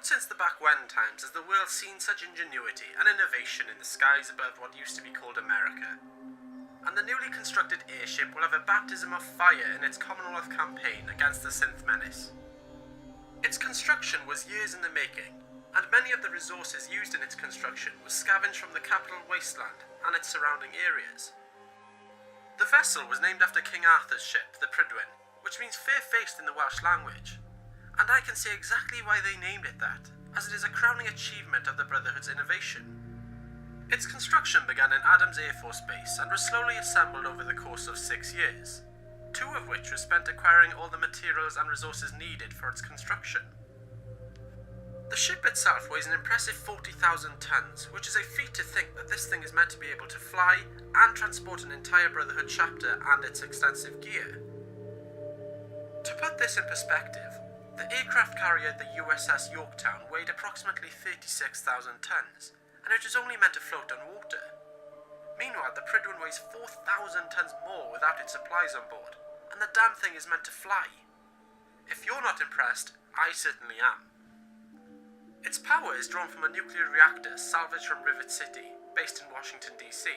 since the back when times has the world seen such ingenuity and innovation in the skies above what used to be called America. And the newly constructed airship will have a baptism of fire in its Commonwealth campaign against the synth menace. Its construction was years in the making, and many of the resources used in its construction was scavenged from the capital wasteland and its surrounding areas. The vessel was named after King Arthur's ship, the Prydwen, which means fair-faced in the Welsh language, and I can say exactly why they named it that, as it is a crowning achievement of the Brotherhood's innovation. Its construction began in Adams Air Force Base and was slowly assembled over the course of 6 years, 2 of which were spent acquiring all the materials and resources needed for its construction. The ship itself weighs an impressive 40,000 tons, which is a feat to think that this thing is meant to be able to fly and transport an entire Brotherhood chapter and its extensive gear. To put this in perspective, the aircraft carrier the USS Yorktown weighed approximately 36,000 tons, and it was only meant to float on water. Meanwhile, the Prydwen weighs 4,000 tons more without its supplies on board, and the damn thing is meant to fly. If you're not impressed, I certainly am. Its power is drawn from a nuclear reactor salvaged from Rivet City, based in Washington, D.C.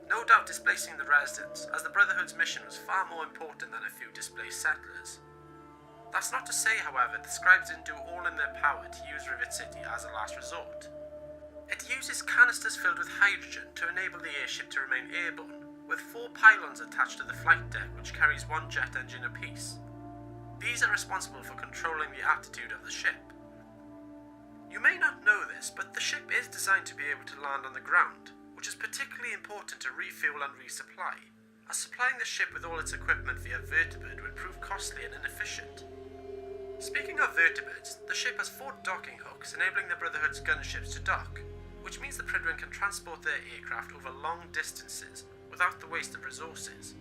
No doubt displacing the residents, as the Brotherhood's mission was far more important than a few displaced settlers. That's not to say, however, the scribes didn't do all in their power to use Rivet City as a last resort. It uses canisters filled with hydrogen to enable the airship to remain airborne, with 4 pylons attached to the flight deck which carries 1 jet engine apiece. These are responsible for controlling the altitude of the ship. You may not know this, but the ship is designed to be able to land on the ground, which is particularly important to refuel and resupply, as supplying the ship with all its equipment via vertibird would prove costly and inefficient. Speaking of vertibirds, the ship has 4 docking hooks enabling the Brotherhood's gunships to dock, which means the Prydwen can transport their aircraft over long distances without the waste of resources.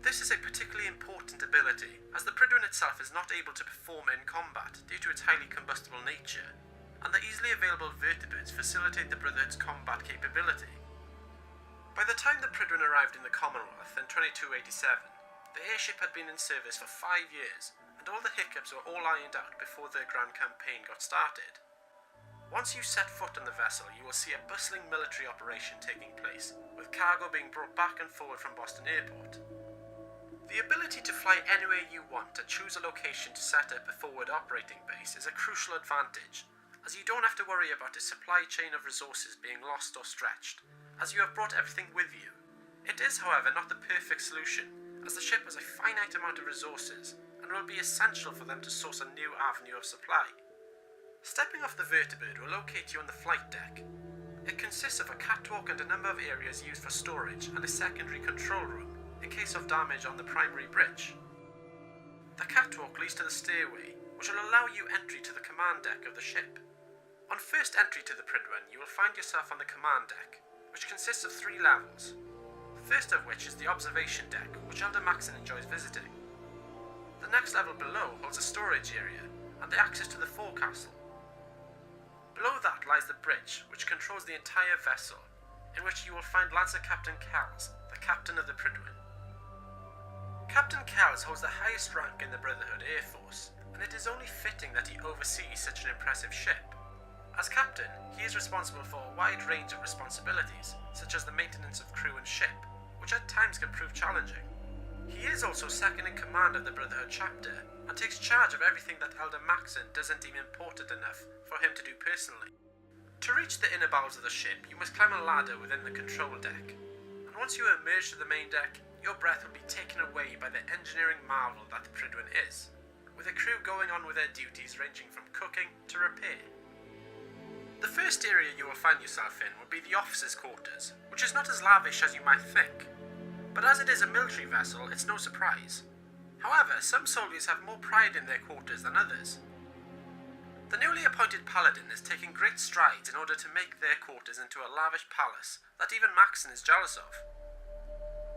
This is a particularly important ability, as the Prydwen itself is not able to perform in combat due to its highly combustible nature, and the easily available vertibirds facilitate the Brotherhood's combat capability. By the time the Prydwen arrived in the Commonwealth in 2287, the airship had been in service for 5 years, and all the hiccups were all ironed out before the grand campaign got started. Once you set foot on the vessel, you will see a bustling military operation taking place, with cargo being brought back and forward from Boston Airport. The ability to fly anywhere you want and choose a location to set up a forward operating base is a crucial advantage, as you don't have to worry about a supply chain of resources being lost or stretched, as you have brought everything with you. It is, however, not the perfect solution, as the ship has a finite amount of resources, and will be essential for them to source a new avenue of supply. Stepping off the vertibird will locate you on the flight deck. It consists of a catwalk and a number of areas used for storage and a secondary control room in case of damage on the primary bridge. The catwalk leads to the stairway, which will allow you entry to the command deck of the ship. On first entry to the Prydwen, you will find yourself on the command deck, which consists of 3 levels. First of which is the observation deck, which Elder Maxon enjoys visiting. The next level below holds a storage area and the access to the forecastle. Below that lies the bridge, which controls the entire vessel, in which you will find Lancer Captain Kells, the captain of the Prydwen. Captain Kells holds the highest rank in the Brotherhood Air Force, and it is only fitting that he oversees such an impressive ship. As captain, he is responsible for a wide range of responsibilities, such as the maintenance of crew and ship, which at times can prove challenging. He is also second in command of the Brotherhood chapter, and takes charge of everything that Elder Maxon doesn't deem important enough for him to do personally. To reach the inner bowels of the ship, you must climb a ladder within the control deck, and once you emerge to the main deck, your breath will be taken away by the engineering marvel that the Prydwen is, with a crew going on with their duties ranging from cooking to repair. The first area you will find yourself in will be the officers' quarters, which is not as lavish as you might think, but as it is a military vessel, it's no surprise. However, some soldiers have more pride in their quarters than others. The newly appointed paladin is taking great strides in order to make their quarters into a lavish palace that even Maxon is jealous of.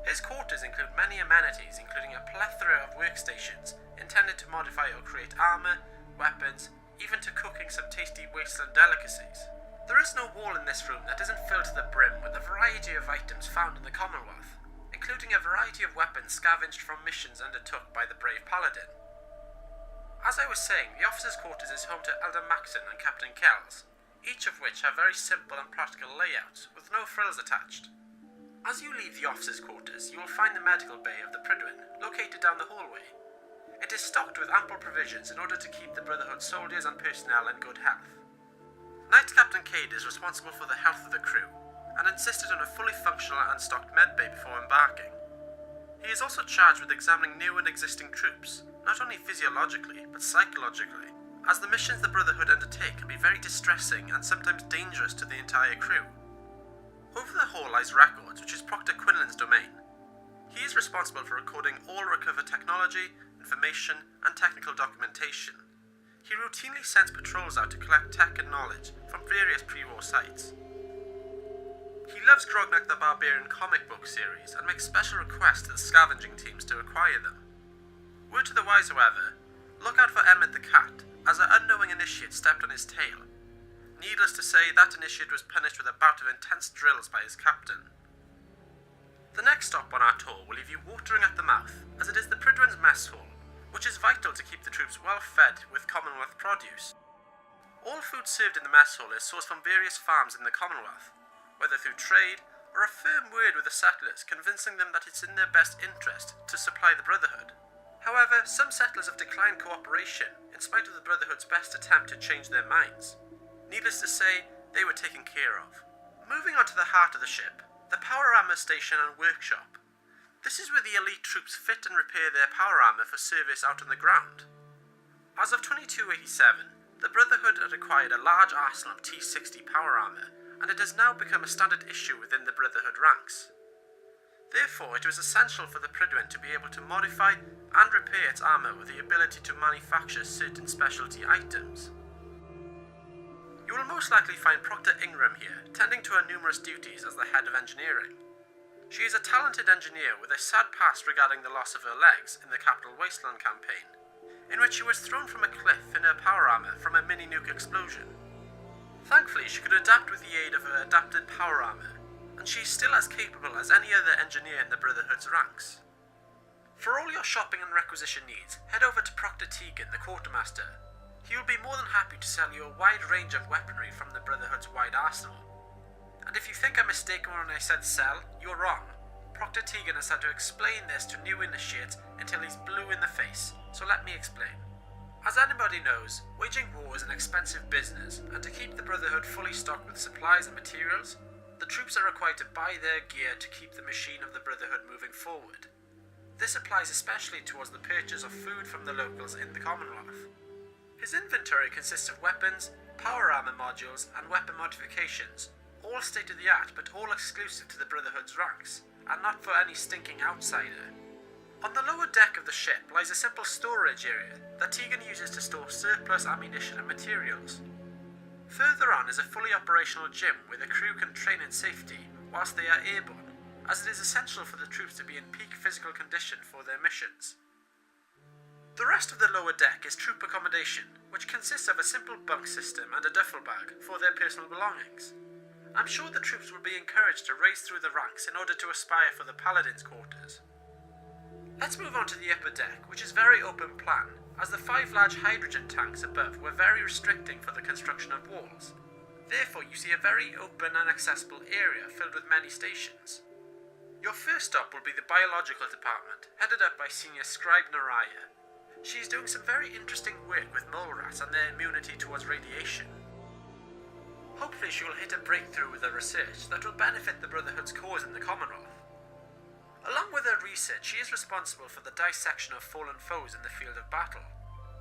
His quarters include many amenities, including a plethora of workstations intended to modify or create armour, weapons, even to cooking some tasty wasteland delicacies. There is no wall in this room that isn't filled to the brim with a variety of items found in the Commonwealth, including a variety of weapons scavenged from missions undertook by the brave paladin. As I was saying, the officers' quarters is home to Elder Maxon and Captain Kells, each of which have very simple and practical layouts, with no frills attached. As you leave the officers' quarters, you will find the medical bay of the Prydwen, located down the hallway. It is stocked with ample provisions in order to keep the Brotherhood soldiers and personnel in good health. Knight Captain Cade is responsible for the health of the crew, and insisted on a fully functional and stocked medbay before embarking. He is also charged with examining new and existing troops, not only physiologically, but psychologically, as the missions the Brotherhood undertake can be very distressing and sometimes dangerous to the entire crew. Over the hall lies Records, which is Proctor Quinlan's domain. He is responsible for recording all recovered technology, information, and technical documentation. He routinely sends patrols out to collect tech and knowledge from various pre-war sites. He loves Grognak the Barbarian comic book series and makes special requests to the scavenging teams to acquire them. Word to the wise, however, look out for Emmett the cat, as an unknowing initiate stepped on his tail. Needless to say, that initiate was punished with a bout of intense drills by his captain. The next stop on our tour will leave you watering at the mouth, as it is the Prydwen's mess hall, which is vital to keep the troops well fed with Commonwealth produce. All food served in the mess hall is sourced from various farms in the Commonwealth, whether through trade or a firm word with the settlers convincing them that it's in their best interest to supply the Brotherhood. However, some settlers have declined cooperation in spite of the Brotherhood's best attempt to change their minds. Needless to say, they were taken care of. Moving on to the heart of the ship, the power armor station and workshop. This is where the elite troops fit and repair their power armor for service out on the ground. As of 2287, the Brotherhood had acquired a large arsenal of T-60 power armor, and it has now become a standard issue within the Brotherhood ranks. Therefore, it was essential for the Prydwen to be able to modify and repair its armor with the ability to manufacture certain specialty items. You will most likely find Proctor Ingram here, tending to her numerous duties as the head of engineering. She is a talented engineer with a sad past regarding the loss of her legs in the Capital Wasteland campaign, in which she was thrown from a cliff in her power armor from a mini-nuke explosion. Thankfully, she could adapt with the aid of her adapted power armor, and she is still as capable as any other engineer in the Brotherhood's ranks. For all your shopping and requisition needs, head over to Proctor Tegan, the Quartermaster. He will be more than happy to sell you a wide range of weaponry from the Brotherhood's wide arsenal. And if you think I'm mistaken when I said sell, you're wrong. Proctor Tegan has had to explain this to new initiates until he's blue in the face, so let me explain. As anybody knows, waging war is an expensive business, and to keep the Brotherhood fully stocked with supplies and materials, the troops are required to buy their gear to keep the machine of the Brotherhood moving forward. This applies especially towards the purchase of food from the locals in the Commonwealth. His inventory consists of weapons, power armor modules, and weapon modifications, all state-of-the-art but all exclusive to the Brotherhood's ranks, and not for any stinking outsider. On the lower deck of the ship lies a simple storage area that Tegan uses to store surplus ammunition and materials. Further on is a fully operational gym where the crew can train in safety whilst they are airborne, as it is essential for the troops to be in peak physical condition for their missions. The rest of the lower deck is troop accommodation, which consists of a simple bunk system and a duffel bag for their personal belongings. I'm sure the troops will be encouraged to race through the ranks in order to aspire for the Paladin's quarters. Let's move on to the upper deck, which is very open plan, as the 5 large hydrogen tanks above were very restricting for the construction of walls. Therefore, you see a very open and accessible area filled with many stations. Your first stop will be the biological department, headed up by Senior Scribe Naraya. She is doing some very interesting work with mole rats and their immunity towards radiation. Hopefully she will hit a breakthrough with her research that will benefit the Brotherhood's cause in the Commonwealth. Along with her research, she is responsible for the dissection of fallen foes in the field of battle.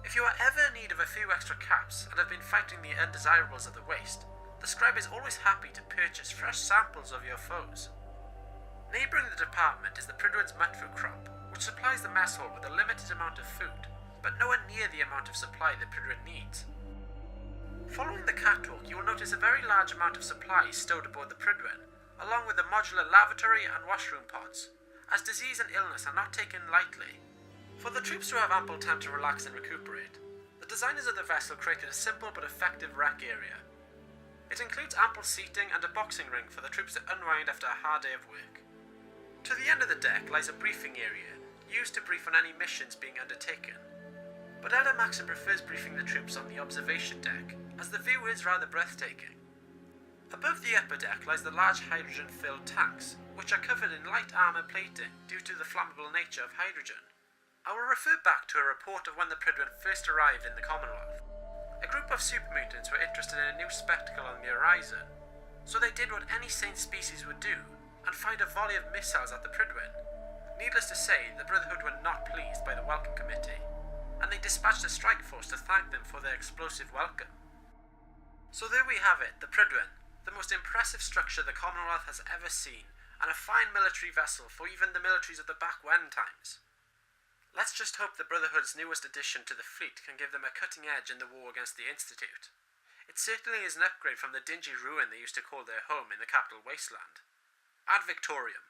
If you are ever in need of a few extra caps and have been fighting the undesirables of the waste, the scribe is always happy to purchase fresh samples of your foes. Neighbouring the department is the Prydwen's mutfood crop, which supplies the mess hall with a limited amount of food, but nowhere near the amount of supply the Prydwen needs. Following the catwalk, you will notice a very large amount of supplies stowed aboard the Prydwen, along with the modular lavatory and washroom pods, as disease and illness are not taken lightly. For the troops to have ample time to relax and recuperate, the designers of the vessel created a simple but effective rec area. It includes ample seating and a boxing ring for the troops to unwind after a hard day of work. To the end of the deck lies a briefing area, used to brief on any missions being undertaken. But Elder Maxim prefers briefing the troops on the observation deck, as the view is rather breathtaking. Above the upper deck lies the large hydrogen-filled tanks, which are covered in light armour plating due to the flammable nature of hydrogen. I will refer back to a report of when the Prydwen first arrived in the Commonwealth. A group of super mutants were interested in a new spectacle on the horizon, so they did what any sane species would do, and fired a volley of missiles at the Prydwen. Needless to say, the Brotherhood were not pleased by the welcome committee, and they dispatched a strike force to thank them for their explosive welcome. So there we have it, the Prydwen, the most impressive structure the Commonwealth has ever seen, and a fine military vessel for even the militaries of the back when times. Let's just hope the Brotherhood's newest addition to the fleet can give them a cutting edge in the war against the Institute. It certainly is an upgrade from the dingy ruin they used to call their home in the capital wasteland. Ad Victorium.